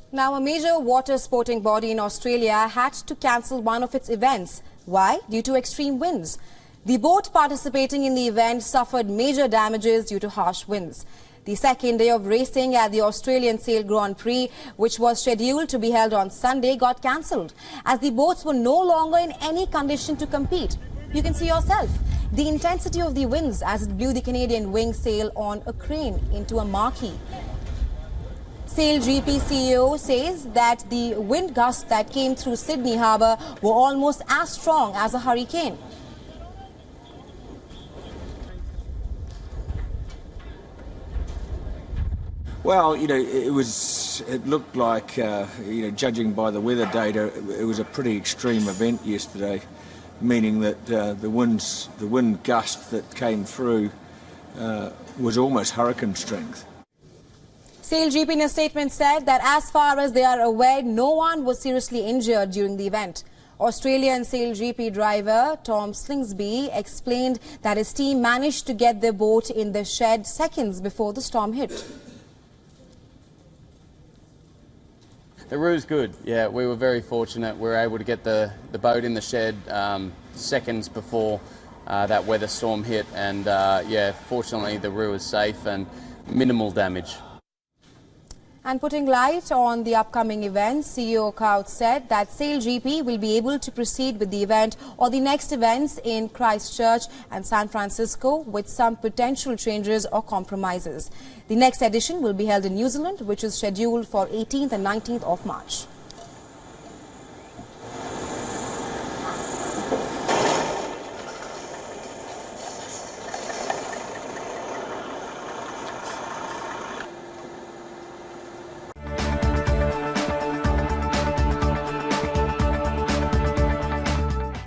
Now, a major water sporting body in Australia had to cancel one of its events. Why? Due to extreme winds. The boat participating in the event suffered major damages due to harsh winds. The second day of racing at the Australian Sail Grand Prix, which was scheduled to be held on Sunday, got cancelled as the boats were no longer in any condition to compete. You can see yourself the intensity of the winds as it blew the Canadian wing sail on a crane into a marquee. SailGP CEO says that the wind gusts that came through Sydney Harbour were almost as strong as a hurricane. Well, it looked like, judging by the weather data, it was a pretty extreme event yesterday, meaning that the wind gust that came through was almost hurricane strength. SailGP in a statement said that as far as they are aware, no one was seriously injured during the event. Australian SailGP driver Tom Slingsby explained that his team managed to get their boat in the shed seconds before the storm hit. The rou's good, yeah, we were very fortunate. We were able to get the boat in the shed seconds before that weather storm hit, and fortunately the roux is safe and minimal damage. And putting light on the upcoming event, CEO Kaut said that SailGP will be able to proceed with the event or the next events in Christchurch and San Francisco with some potential changes or compromises. The next edition will be held in New Zealand, which is scheduled for 18th and 19th of March.